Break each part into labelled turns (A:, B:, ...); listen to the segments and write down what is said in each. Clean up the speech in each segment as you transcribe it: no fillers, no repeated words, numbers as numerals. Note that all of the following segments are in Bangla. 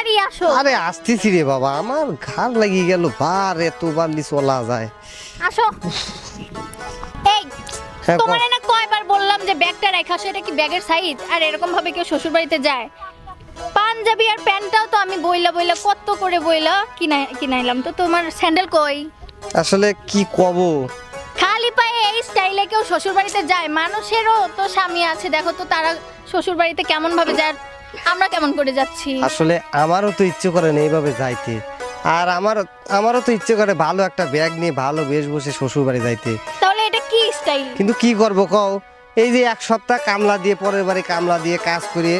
A: তাড়াতাড়ি আসো।
B: আরে আসতেছি রে বাবা, আমার ঘাড় লাগিয়ে গেল, বার এতবার চলা যায়।
A: আসো। এই
B: হ্যাঁ,
A: তোমারে না কয়বার বললাম যে ব্যাগটা রেখে আসো, এটা কি ব্যাগের সাইজ? আর এরকম ভাবে কেউ শ্বশুর বাড়িতে যায়? পাঞ্জাবি আর প্যান্টটাও তো আমি বইলা বইলা কত করে বইলা কিনাইলাম, তো তোমার স্যান্ডেল কই?
B: আসলে কি কব,
A: খালি পায়ে এই স্টাইলে কেউ শ্বশুর বাড়িতে যায়? মানুষেরও তো স্বামী আছে, দেখো তো তারা শ্বশুর বাড়িতে কেমন ভাবে যায়, আমরা কেমন করে যাচ্ছি।
B: আসলে আমারও তো ইচ্ছে করে না এইভাবে যাইতে, আর আমারও তো ইচ্ছে করে ভালো একটা ব্যাগ নিয়ে ভালো বেশ বসে শ্বশুর বাড়ি যাইতে।
A: তাহলে এটা কি স্টাইল?
B: কিন্তু কি করব কও, এই যে এক সপ্তাহ কামলা দিয়ে পরের বাড়ি কামলা দিয়ে কাজ করে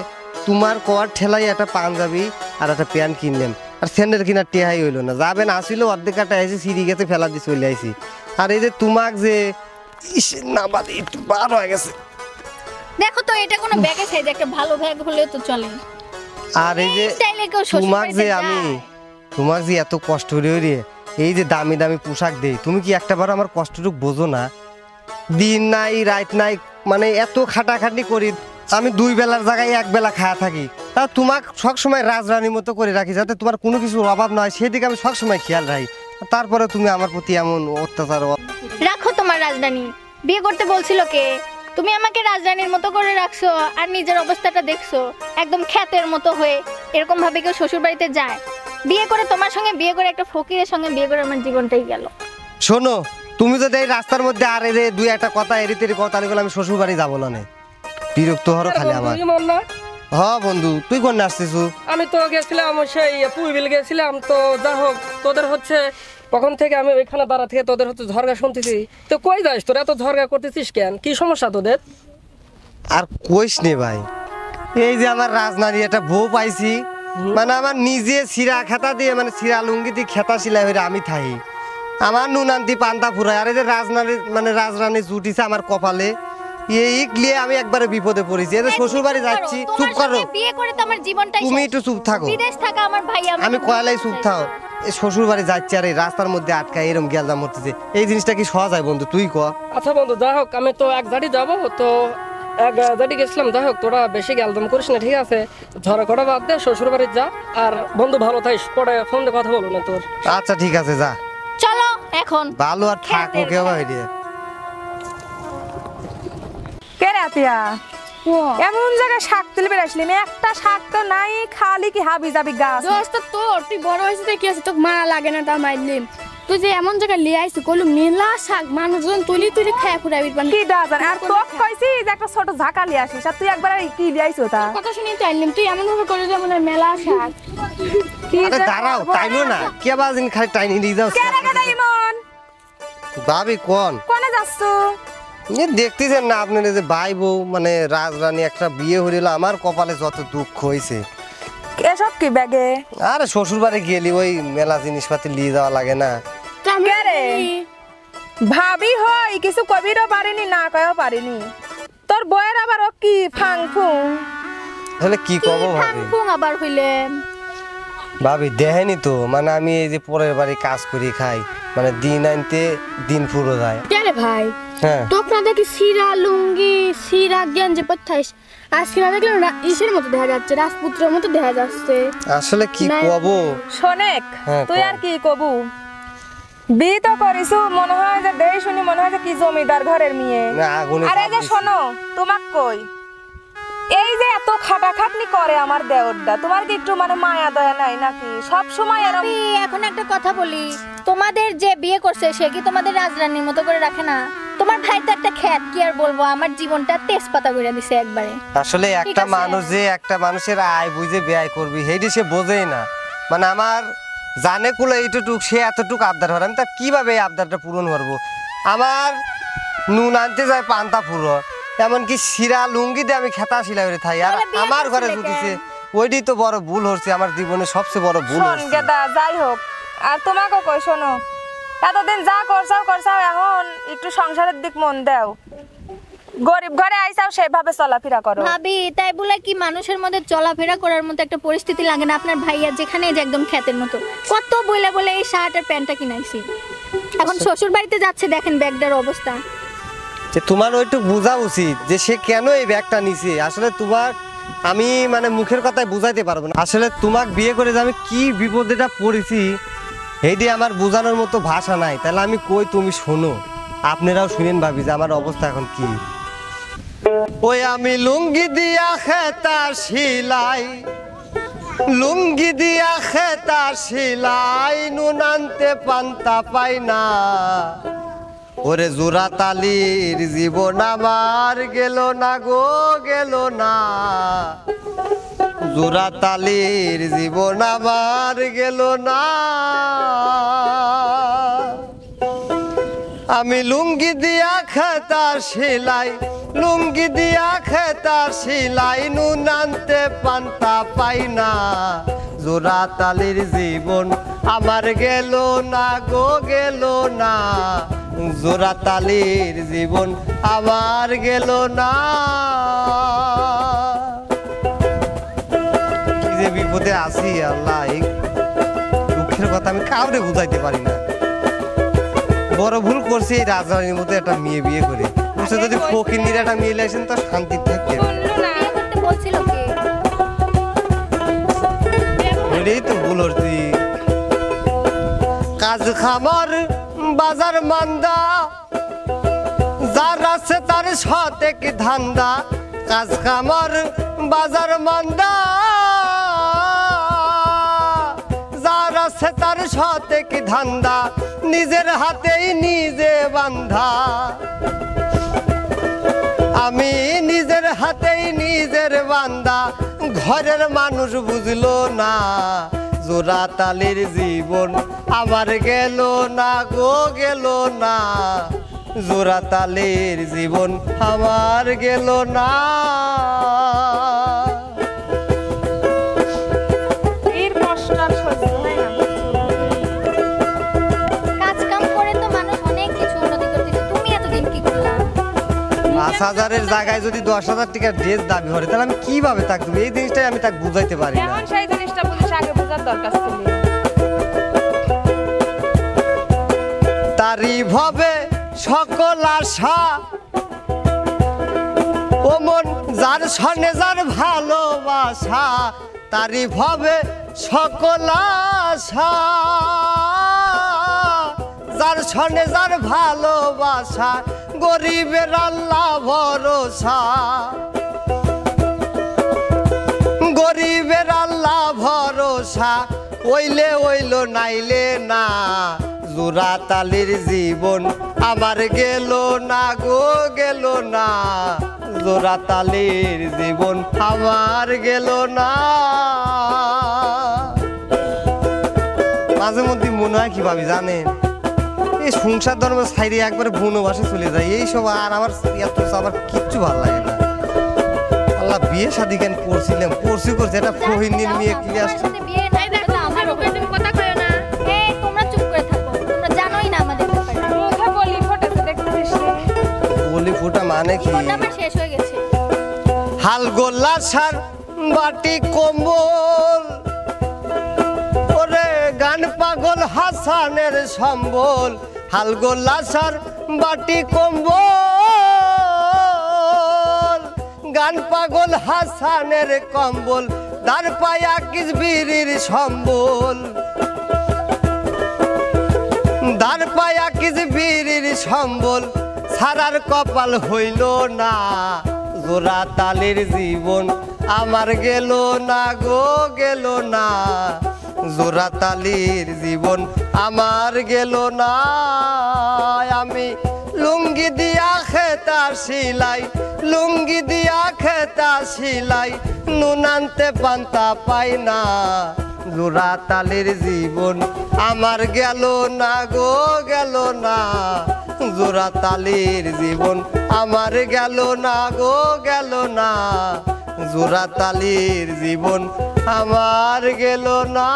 B: তোমার কর ঠেলাই একটা পাঞ্জাবি আর একটা প্যান্ট কিনলাম, আর স্যান্ডেল কিনার টেহাই হইলো না। যাবেন আসিল অর্ধেক কাটা এসে সিঁড়ি গেছে ফেলা দিয়ে চলে আইছি। আর এই যে তোমাক যে না বাদ একটু বার হয়ে গেছে।
A: দেখো তো এটা কোনো ব্যাগের সাইজ, একটা ভালো ব্যাগ হলেও তো চলে।
B: আর এই যে
A: স্টাইলে কেউ শ্বশুর
B: তোমাক
A: বাড়িতে
B: যে
A: যায়?
B: তোমাক যে এত কষ্ট রে এই যে দামি দামি পোশাক দেই, তুমি কি একটাবার আমার কষ্টটুকু বোঝো না? দিন নাই রাত নাই, মানে এত খাটাখাটনি করি আমি, 2 বেলার জায়গায় 1 বেলা খাওয়া থাকি। তা তোমাক সবসময় রাজরানীর মতো করে রাখি, যাতে তোমার কোনো কিছুর অভাব নয়, সেদিকে আমি সবসময় খেয়াল রাখি। তারপরে তুমি আমার প্রতি এমন অত্যাচার।
A: রাখো তোমার রাজধানী। বিয়ে করতে বলছিল কে? তুমি আমাকে রাজধানীর মতো করে রাখছো, আর নিজের অবস্থাটা দেখছো একদম খ্যাতের মতো হয়ে। এরকম ভাবে কেউ শ্বশুর বাড়িতে যায়? বিয়ে করে তোমার সঙ্গে বিয়ে করে একটা ফকিরের সঙ্গে বিয়ে করে আমার জীবনটাই গেল।
B: শোনো, তুমি যদি এই রাস্তার মধ্যে আর এর 2-1 কথা এরিতেরি কথা বলে, আমি শ্বশুর বাড়ি যাবো না। বিরক্ত হরো খালি আমার। হ্যাঁ বন্ধু, তুই কোন আসছিস?
C: আমি তো গেছিলাম সেই পুইবিল গেছিলাম, তো যা হোক তোদের হচ্ছে কখন থেকে আমি ওইখানে দাঁড়া থেকে তোদের হচ্ছে ঝরগা শুনতেছি। তো কই যাস তোরা, এত ঝরগা করতেছিস কেন? কি সমস্যা তোদের?
B: আর কইস নে ভাই, এই যে আমার রাজনারী একটা বউ পাইছি, মানে আমার নিজে সিরা খেতা দিয়ে, মানে সিরা লুঙ্গি দিয়ে খেতা সিলাই হয়ে আমি থাই, আমার নুনান্তি পান্তা ফুরায়। আর এই যে রাজরানী জুটিছে আমার কপালে, এই নিয়ে আমি একবারে বিপদে পড়েছি। এই যে শ্বশুর বাড়ি যাচ্ছি। চুপ করো,
A: বিয়ে করে তো আমার জীবনটাই
B: তুমি
A: শেষ।
B: একটু চুপ থাকো।
A: বিদেশ থাকা আমার ভাই,
B: আমি কয়লাই চুপ থাও। এই শ্বশুর বাড়ি যাচ্ছি আর এই রাস্তার মধ্যে আটকায় এরকম গেলজাম হচ্ছে, এই জিনিসটা কি সহজ হয় বন্ধু? তুই ক।
C: আচ্ছা বন্ধু, যা হোক আমি তো এক জায়গায় যাবো, তো এক জায়গায় গেছিলাম। যাই হোক তোরা বেশি গেলদাম করিস না, ঠিক আছে? ঝরা কটা বাদ দে, শ্বশুর বাড়ি যা। আর বন্ধু ভালো থাকিস, পরে ফোন দিয়ে কথা বলবো না তোর।
B: আচ্ছা ঠিক আছে, যা।
A: চলো এখন।
B: ভালো আর থাকো কেউ ভাই রে।
D: কে রে আতিয়া? এমন জায়গায় শাক তুলে বেড়াইছিলি, একটা শাক তো নাই, খালি কি হাবি যাবি গাছ।
E: দোস্ত তোর তুই বড় হয়েছিস কি আছে, তোকে মারা লাগে না তা মাইলিম। তুই যে এমন জায়গায় লিয়ে আইছিস, কইলু মেলা শাক মানুষজন তুলি তুলি খায় ফুরাবি পানি।
D: কি দাদা, আর তোক কইছি যে একটা ছোট ঝাঁকা লিয়ে আসিস, আর তুই একবার কি লিয়ে আইছো তা?
E: কথা শুনি তো আইলিম, তুই এমন ভাবে করে যে মনে হয় মেলা শাক।
D: কি
B: আরে দাঁড়াও, টাইনো না, কে বাজিন খালি টাইনি নিয়ে যাও।
D: কে রে ইমন?
B: ভাবি কোন
D: কোনে যাচ্ছো?
B: দেখতেছেন না আপনার যে ভাই বউ, মানে রাজরানী একটা বিয়ে হইল, আমার কপালে যত দুঃখ হয়েছে।
D: এসব কি ব্যাগে?
B: আরে শ্বশুর বাড়ি গেলি ওই মেলা জিনিসপাতি নিয়ে যাওয়া লাগে না?
D: কে রে? ভাবি হই কিছু কবিরও পারিনি, না কয়ও পারিনি। তোর বইয়ের আবার ও কি ফাং ফুং?
B: তাহলে কি কব ভাবি?
A: ফুং আবার হইলে
B: ভাবি দেখেনি তো, মানে আমি এই যে পরের বাড়ি কাজ করি খাই, মানে দিন আনতে দিন পুরো যায়।
E: কে রে ভাই,
B: হ্যাঁ
E: তোকে না দেখি সিরা লুঙ্গি সিরা গেঞ্জি পরতাইস, আজকে না দেখলাম ইসের মতো দেখা যাচ্ছে, রাজপুত্রের মতো দেখা যাচ্ছে।
B: আসলে কি কব
D: শোনেক,
B: হ্যাঁ,
D: তুই আর কি কবু? বিয়ে তো করিসু, মনে হয় যে দেই শুনি মনে হয় যে কি জমিদার ঘরের মেয়ে।
B: না আগুনে
D: আরে যে শোনো, তোমাক কই, এই যে এত খাটাখাটনি করে আমার দেওরটা, তোমার কি একটু মানে মায়া দয়া নাই নাকি? সব সময় এরকম।
A: আমি এখন একটা কথা বলি, তোমাদের যে বিয়ে করছে সে কি তোমাদের রাজরানীর মতো করে রাখে না? তোমার ভাই তো একটা খ্যাত, কি আর বলবো, আমার জীবনটা তেজপাতা করে দিছে একবারে।
B: আসলে একটা মানুষ যে একটা মানুষের আয় বুঝে ব্যয় করবি, সেইটি সে বোঝেই না। মানে আমার জানে কুলো এইটুক, সে এতটুক আবদার করে, আমি তা কিভাবে এই আবদারটা পূরণ করবো? আমার নুন আনতে যায় পান্তা ফুরো, এমনকি শিরা লুঙ্গি দিয়ে আমি খেতা সিলাই করে থাই, আর আমার ঘরে জুটিছে। ওইটাই তো বড় ভুল হচ্ছে আমার জীবনে, সবচেয়ে বড় ভুল হচ্ছে।
D: গেদা যাই হোক, আর তোমাকে কই শোনো, এতদিন যা করছাও এখন একটু সংসারের দিক মন দাও। গরিব ঘরে আইসাও সেভাবে চলাফেরা করো।
A: ভাবি তাই বলে কি মানুষের মধ্যে চলাফেরা করার মতো একটা পরিস্থিতি লাগে না? আপনার ভাইয়া যেখানে যে একদম খ্যাতের মতো, কত বলে বলে এই শার্ট আর প্যান্টটা কিনাইছি, এখন শ্বশুর বাড়িতে যাচ্ছে, দেখেন ব্যাগটার অবস্থা।
B: যে তোমার ওইটুক বোঝা উচিত যে সে কেন এই ব্যাগটা নিছে। আসলে তোমার আমি মানে মুখের কথায় বুঝাইতে পারবো না। আসলে তোমাকে বিয়ে করে যে আমি কি বিপদেটা পড়েছি এইটি আমার বোঝানোর মতো ভাষা নাই। তাহলে আমি কই, তুমি শোনো, আপনারাও শুনেন ভাবি যে আমার অবস্থা এখন কি। ওই আমি লুঙ্গি দিয়া খেতা সিলাই, লুঙ্গি দিয়া খেতা সিলাই, নুন আনতে পান্তা পাই না। ওরে জোড়া তালির জীবন আমার গেল না গো, গেল না। জোড়া তালির জীবন আমার গেল না। আমি লুঙ্গি দিয়া খেতা সিলাই, লুঙ্গি দিয়া খেতা সিলাই, নুন আনতে পান্তা পাই না। জোড়া তালির জীবন আমার গেল না গো, গেল না। জোড়া তালির জীবন আমার গেল না। কি যে বিপদে আছি আল্লাহ, এই দুঃখের কথা আমি কাউরে বুঝাইতে পারি না। বড় ভুল করছি এই রাজধানীর মধ্যে একটা মেয়ে বিয়ে করে। যদি ফকিন্নির একটা মেয়ে আসেন তো শান্তি থাকে।
A: বিয়ে করতে বলছিল কে?
B: এটাই তো ভুল হচ্ছি। কাজ খামার বাজার মান্দা, যার আছে তার সাথে কি ধান্দা। কাজ খামার বাজার মান্দা, যার আছে তার সাথে কি ধান্দা। নিজের হাতেই নিজে বান্ধা, আমি নিজের হাতেই নিজের বান্দা। ঘরের মানুষ বুঝলো না, জোড়া তালির জীবন আমার গেল না গো, গেল না। জোড়া তালির জীবন আমার গেল না।
D: এর কষ্ট আর সহ্য হয় না।
A: কাজ কাম করে তো মানুষ অনেক কিছু উন্নতি করতেছে, তুমি এতদিন কি করলা?
B: ৫,০০০-এর জায়গায় যদি ১০,০০০ টাকার ড্রেস দাবি করে, তাহলে আমি কিভাবে থাকবো? এই জিনিসটাই আমি তাকে বুঝাইতে পারি না।
D: এখন সেই জিনিসটা বুঝিস, আগে বোঝার দরকার ছিল।
B: তারি ভাবে সকল আশা, ও মন যার সনে যার ভালোবাসা। তারি ভাবে সকল আশা, যার সনে যার ভালোবাসা। গরিবের আল্লাহ ভরসা, গরিবের আল্লাহ ভরসা। ওইলে ওইলো নাইলে না, জোড়া তালির জীবন আমার গেল না গো, গেল না। জোড়া তালির জীবন আমার গেল না। মাঝে মধ্যে মনে হয় কি ভাবি জানেন, এই সংসার ধর্ম ছাইরে একবারে বনবাসে চলে যায় এইসব। আর আমার এত আমার কিচ্ছু ভালো লাগে না। আল্লাহ বিয়ে শাদী কেন করছিলাম, করছি এটা ফহিনীর মেয়ে কি আসছে।
A: বিয়ে নাই দেখো আমারও হয়েছে।
E: কথা কয় না।
A: এই তোমরা চুপ করে থাকো, তোমরা জানোই না আমাদের ব্যাপারে।
D: মুখে বলি ফোটাতে দেখতেছিস রে।
B: বলি ফোটা মানে কি?
A: ফোনটা আমার শেষ হয়ে গেছে।
B: হাল গোল্লা সার বাটি কম্বল, ওরে গান পাগল হাসানের সম্বল। হাল গোল্লা সার বাটি কম্বল, গান পাগল হাসানের কম্বল। দার পায়া কিস বীরির সম্বল, দার পায়া কিস বীরির সম্বল। সারার কপাল হইল না, জোড়া তালির জীবন আমার গেল না গো, গেল না। জোড়া তালির জীবন আমার গেল না। আমি লুঙ্গি দিয়া খেতা সিলাই, লুঙ্গি দিয়া খেতা সিলাই, নুন আনতে পান্তা পাই না। জোড়া তালির জীবন আমার গেল না গো, গেল না। জোড়া তালির জীবন আমার গেল না গো, গেল না। জোড়া তালির জীবন আমার গেল না।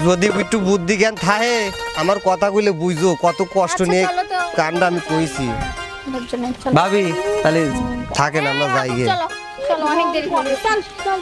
B: যদি একটু বুদ্ধি জ্ঞান থাকে আমার কথাগুলো বুঝো, কত কষ্ট নিয়ে
A: চলো তো।
B: কান্ডা আমি কইছি।
A: লোকজনের চলো।
B: ভাবি তাহলে থাকেন, আমরা যাই গিয়ে।
A: চলো চলো, অনেক দেরি হলো। চল চল।